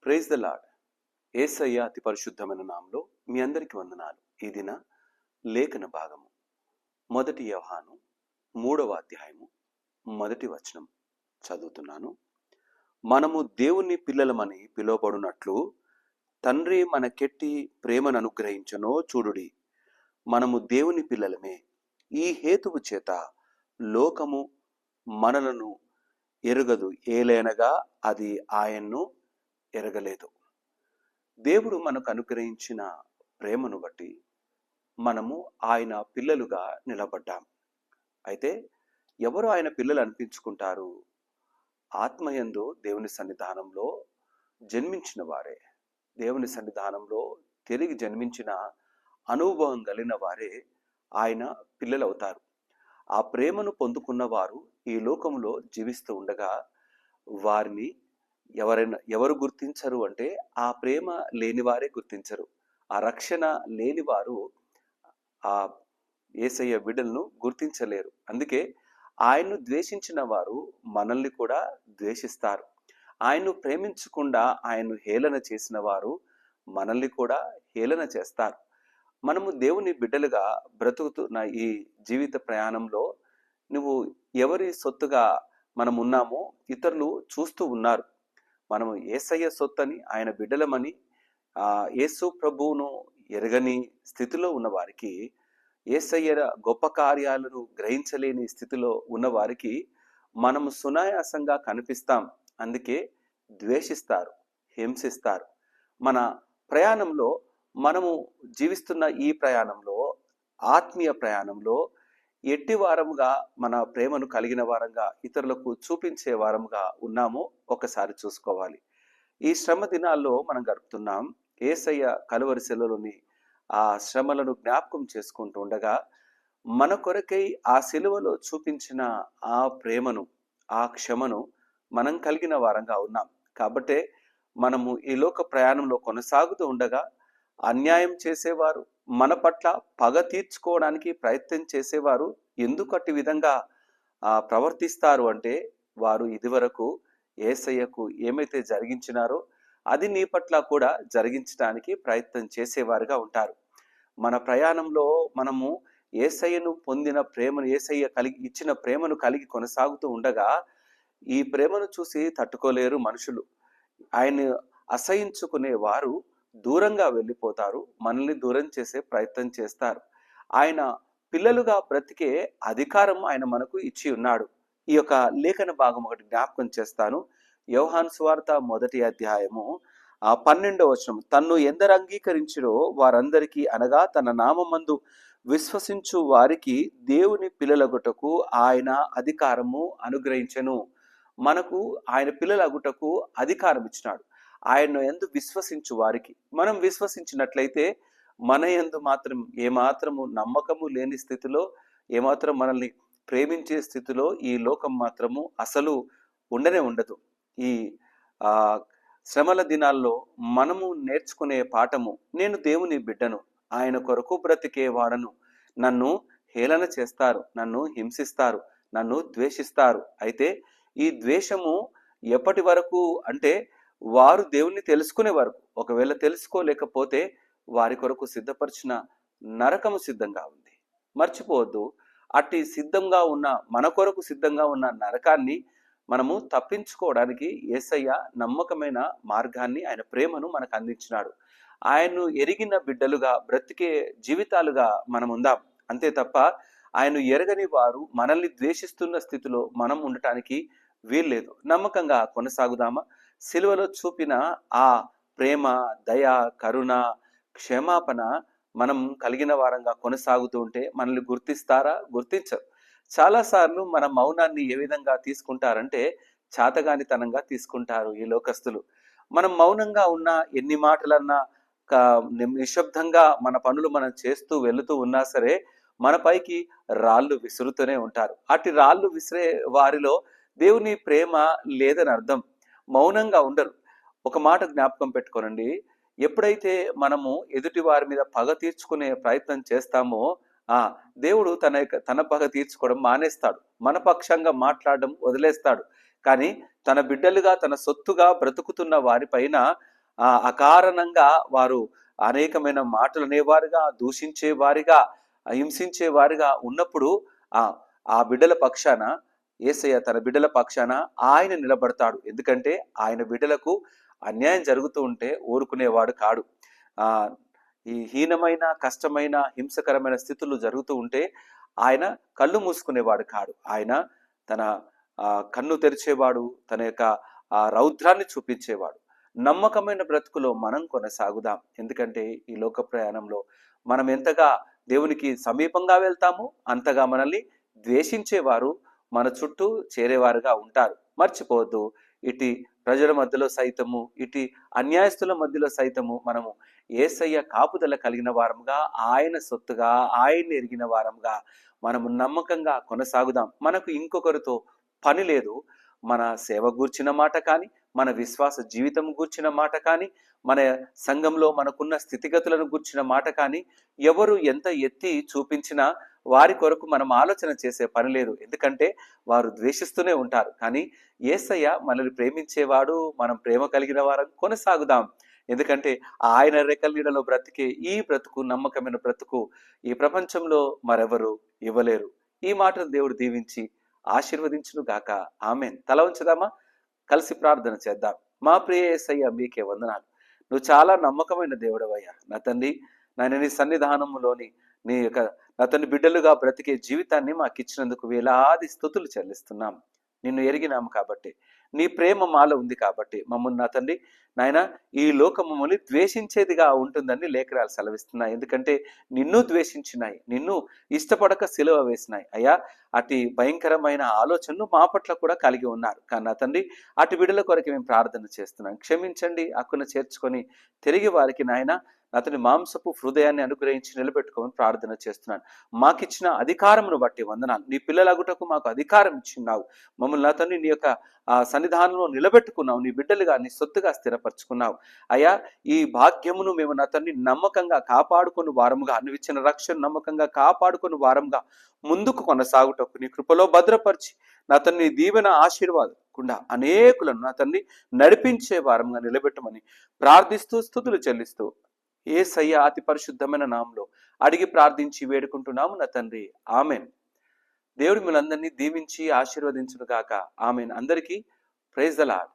Praise the lord. యేసయ్య అతి పరిశుద్ధమైన నామములో మీ అందరికి వందనాలు. ఈ దిన లేఖన భాగము 1 యోహాను 3వ అధ్యాయము 1వ వచనం చదువుతున్నాను. మనము దేవుని పిల్లలమని పిలువబడినట్లు తండ్రి మనకెట్టి ప్రేమను అనుగ్రహించనో చూడుడి. మనము దేవుని పిల్లలమే. ఈ హేతువు చేత లోకము మనలను ఎరుగదు, ఏలైనగా అది ఆయన్ను ఎరగలేదు. దేవుడు మనకు అనుగ్రహించిన ప్రేమను బట్టి మనము ఆయన పిల్లలుగా నిలబడ్డాం. అయితే ఎవరు ఆయన పిల్లలు అనిపించుకుంటారు? ఆత్మయందు దేవుని సన్నిధానంలో జన్మించిన వారే, దేవుని సన్నిధానంలో తిరిగి జన్మించిన అనుభవం కలిగిన వారే ఆయన పిల్లలవుతారు. ఆ ప్రేమను పొందుకున్న వారు ఈ లోకంలో జీవిస్తూ ఉండగా వారిని ఎవరు గుర్తించరు అంటే ఆ ప్రేమ లేని వారే గుర్తించరు. ఆ రక్షణ లేని వారు ఆ యేసయ్య బిడ్డలను గుర్తించలేరు. అందుకే ఆయన్ను ద్వేషించిన వారు మనల్ని కూడా ద్వేషిస్తారు. ఆయన్ను ప్రేమించకుండా ఆయన్ను హేళన చేసిన వారు మనల్ని కూడా హేళన చేస్తారు. మనము దేవుని బిడ్డలుగా బ్రతుకుతున్న ఈ జీవిత ప్రయాణంలో నువ్వు ఎవరి సొత్తుగా మనం ఉన్నామో ఇతరులు చూస్తూ ఉన్నారు. మనము యేసయ్య సొత్తని, ఆయన బిడ్డలమని యేసు ప్రభువును ఎరగని స్థితిలో ఉన్న వారికి, యేసయ్య గొప్ప కార్యాలను గ్రహించలేని స్థితిలో ఉన్న వారికి మనము సునాయాసంగా కనిపిస్తాం. అందుకే ద్వేషిస్తారు, హింసిస్తారు. మన ప్రయాణంలో మనము జీవిస్తున్న ఈ ప్రయాణంలో, ఆత్మీయ ప్రయాణంలో ఎట్టి వారముగా మన ప్రేమను కలిగిన వారంగా ఇతరులకు చూపించే వారముగా ఉన్నామో ఒకసారి చూసుకోవాలి. ఈ శ్రమ దినాల్లో మనం గడుపుతున్నాం. యేసయ్య కలువరి శిలువలోని ఆ శ్రమలను జ్ఞాపకం చేసుకుంటూ ఉండగా మన కొరకై ఆ శిలువలో చూపించిన ఆ ప్రేమను, ఆ క్షమను మనం కలిగిన వారంగా ఉన్నాం. కాబట్టే మనము ఈ లోక ప్రయాణంలో కొనసాగుతూ ఉండగా అన్యాయం చేసేవారు, మన పట్ల పగ తీర్చుకోవడానికి ప్రయత్నం చేసేవారు ఎందుకు అట్టి విధంగా ప్రవర్తిస్తారు అంటే వారు ఇదివరకు యేసయ్యకు ఏమైతే జరిగించినారో అది నీ పట్ల కూడా జరిగించడానికి ప్రయత్నం చేసేవారుగా ఉంటారు. మన ప్రయాణంలో మనము యేసయ్యను పొందిన ప్రేమను, యేసయ్య ఇచ్చిన ప్రేమను కలిగి కొనసాగుతూ ఉండగా ఈ ప్రేమను చూసి తట్టుకోలేరు మనుషులు. ఆయన అసహించుకునే వారు దూరంగా వెళ్ళిపోతారు, మనల్ని దూరం చేసే ప్రయత్నం చేస్తారు. ఆయన పిల్లలుగా బ్రతికే అధికారం ఆయన మనకు ఇచ్చి ఉన్నాడు. ఈ యొక్క లేఖన భాగం ఒకటి జ్ఞాపకం చేస్తాను. యోహాను సువార్త 1వ అధ్యాయము 12వ వచనం. తన్ను ఎందరు అంగీకరించిరో వారందరికీ, అనగా తన నామమందు విశ్వసించు వారికి దేవుని పిల్లలగుటకు ఆయన అధికారము అనుగ్రహించెను. మనకు ఆయన పిల్లలగుటకు అధికారం ఇచ్చినాడు. ఆయన యందు విశ్వసించు వారికి, మనం విశ్వసించినట్లయితే మన యందు మాత్రం ఏమాత్రము నమ్మకము లేని స్థితిలో, ఏమాత్రం మనల్ని ప్రేమించే స్థితిలో ఈ లోకం మాత్రము అసలు ఉండనే ఉండదు. ఈ శ్రమల దినాల్లో మనము నేర్చుకునే పాఠము, నేను దేవుని బిడ్డను, ఆయన కొరకు బ్రతికే వాడను, నన్ను హేళన చేస్తారు, నన్ను హింసిస్తారు, నన్ను ద్వేషిస్తారు. అయితే ఈ ద్వేషము ఎప్పటి వరకు అంటే వారు దేవుణ్ణి తెలుసుకునే వరకు. ఒకవేళ తెలుసుకోలేకపోతే వారి కొరకు సిద్ధపరిచిన నరకము సిద్ధంగా ఉంది. మర్చిపోవద్దు, అట్టి సిద్ధంగా ఉన్న, మన కొరకు సిద్ధంగా ఉన్న నరకాన్ని మనము తప్పించుకోవడానికి యేసయ్య నమ్మకమైన మార్గాన్ని, ఆయన ప్రేమను మనకు అందించినాడు. ఆయన్ను ఎరిగిన బిడ్డలుగా బ్రతికే జీవితాలుగా మనం ఉందాం. అంతే తప్ప ఆయన ఎరగని వారు మనల్ని ద్వేషిస్తున్న స్థితిలో మనం ఉండటానికి వీల్లేదు. నమ్మకంగా కొనసాగుదామా? సిలువలో చూపిన ఆ ప్రేమ, దయ, కరుణ, క్షమాపణ మనం కలిగిన వారంగా కొనసాగుతూ ఉంటే మనల్ని గుర్తిస్తారా? గుర్తించరు. చాలాసార్లు మన మౌనాన్ని ఏ విధంగా తీసుకుంటారంటే చాతగానితనంగా తీసుకుంటారు ఈ లోకస్తులు. మనం మౌనంగా ఉన్నా, ఎన్ని మాటలన్నా, నిశ్శబ్దంగా మన పనులు మనం చేస్తూ వెళుతూ ఉన్నా సరే మన పైకి రాళ్ళు విసురుతూనే ఉంటారు. అటు రాళ్ళు విసిరే వారిలో దేవుని ప్రేమ లేదని అర్థం. మౌనంగా ఉండరు. ఒక మాట జ్ఞాపకం పెట్టుకోనండి, ఎప్పుడైతే మనము ఎదుటి వారి మీద పగ తీర్చుకునే ప్రయత్నం చేస్తామో దేవుడు తన పగ తీర్చుకోవడం మానేస్తాడు, మన పక్షంగా మాట్లాడడం వదిలేస్తాడు. కానీ తన బిడ్డలుగా, తన సొత్తుగా బ్రతుకుతున్న వారిపైన అకారణంగా వారు అనేకమైన మాటలు అనేవారుగా, దూషించే వారిగా, హింసించే వారిగా ఉన్నప్పుడు ఆ ఆ బిడ్డల పక్షాన యేసయ్య తన బిడ్డల పక్షాన ఆయన నిలబడతాడు. ఎందుకంటే ఆయన బిడ్డలకు అన్యాయం జరుగుతూ ఉంటే ఊరుకునేవాడు కాడు. ఆ ఈ హీనమైన, కష్టమైన, హింసకరమైన స్థితులు జరుగుతూ ఉంటే ఆయన కళ్ళు మూసుకునేవాడు కాడు. ఆయన తన కన్ను తెరిచేవాడు, తన యొక్క రౌద్రాన్ని చూపించేవాడు. నమ్మకమైన బ్రతుకులో మనం కొనసాగుదాం. ఎందుకంటే ఈ లోక ప్రయాణంలో మనం ఎంతగా దేవునికి సమీపంగా వెళ్తామో అంతగా మనల్ని ద్వేషించేవారు మన చుట్టూ చేరేవారుగా ఉంటారు. మర్చిపోవద్దు, ఇటు ప్రజల మధ్యలో సైతము, ఇటు అన్యాయస్తుల మధ్యలో సైతము మనము యేసయ్య కాపుదల కలిగిన వారముగా, ఆయన సొత్తుగా, ఆయన్ని ఎరిగిన వారముగా మనము నమ్మకంగా కొనసాగుదాం. మనకు ఇంకొకరితో పని లేదు. మన సేవ గూర్చిన మాట కానీ, మన విశ్వాస జీవితం గూర్చిన మాట కానీ, మన సంఘంలో మనకున్న స్థితిగతులను గూర్చిన మాట కానీ, ఎవరు ఎంత ఎత్తి చూపించినా వారి కొరకు మనం ఆలోచన చేసే పని లేదు. ఎందుకంటే వారు ద్వేషిస్తూనే ఉంటారు. కానీ యేసయ్య మనల్ని ప్రేమించేవాడు. మనం ప్రేమ కలిగిన వారం కొనసాగుదాం. ఎందుకంటే ఆయన రెక్కల నీడలో బ్రతికే ఈ బ్రతుకు, నమ్మకమైన బ్రతుకు ఈ ప్రపంచంలో మరెవరు ఇవ్వలేరు. ఈ మాటను దేవుడు దీవించి ఆశీర్వదించును గాక. ఆమెన్. తల ఉంచుదామా? కలిసి ప్రార్థన చేద్దాం. మా ప్రియ యేసయ్య, మీకే వందనాలు. నువ్వు చాలా నమ్మకమైన దేవుడవయ్యా. నా తండ్రి, నాయన నీ సన్నిధానములోని నీ యొక్క నా తండ్రి బిడ్డలుగా బ్రతికే జీవితాన్ని మాకు ఇచ్చినందుకు వేలాది స్తుతులు చెల్లిస్తున్నాం. నిన్ను ఎరిగినాము కాబట్టి, నీ ప్రేమ మాలో ఉంది కాబట్టి మమ్మల్ని నా తండ్రి నాయన ఈ లోకం మమ్మల్ని ద్వేషించేదిగా ఉంటుందని లేఖనాలు సెలవిస్తున్నాయి. ఎందుకంటే నిన్ను ద్వేషించినాయి, నిన్ను ఇష్టపడక సిలువ వేసినాయి. అయ్యా, అటు భయంకరమైన ఆలోచనలు మా పట్ల కూడా కలిగి ఉన్నారు. కానీ నా తండ్రి అటు బిడ్డల కొరకు మేము ప్రార్థన చేస్తున్నాం. క్షమించండి, హక్కును చేర్చుకొని తిరిగి వారికి నాయన అతని మాంసపు హృదయాన్ని అనుగ్రహించి నిలబెట్టుకోమని ప్రార్థన చేస్తున్నాను. మాకిచ్చిన అధికారమును బట్టి వందనాలు. నీ పిల్లలగుటకు మాకు అధికారం ఇచ్చిన్నావు. మమ్మల్ని నా తండ్రి నీ యొక్క సన్నిధానంలో నిలబెట్టుకున్నావు. నీ బిడ్డలుగా, నీ సొత్తుగా స్థిరపరచుకున్నావు. అయ్యా, ఈ భాగ్యమును మేము నా తండ్రి నమ్మకంగా కాపాడుకుని వారముగా, నువ్వు ఇచ్చిన రక్షణ నమ్మకంగా కాపాడుకుని వారముగా ముందుకు కొనసాగుటకు నీ కృపలో భద్రపరిచి నా తండ్రి దీవెన ఆశీర్వాదకుండా అనేకులను నా తండ్రి నడిపించే వారంగా నిలబెట్టమని ప్రార్థిస్తూ స్తుతులు చెల్లిస్తూ యేసయ్య అతి పరిశుద్ధమైన నామములో అడిగి ప్రార్థించి వేడుకుంటున్నాము నా తండ్రి. ఆమెన్. దేవుడు మిమ్మల్ని అందరినీ దీవించి ఆశీర్వదించును గాక. ఆమెన్. అందరికీ ప్రైజ్ ద లార్డ్.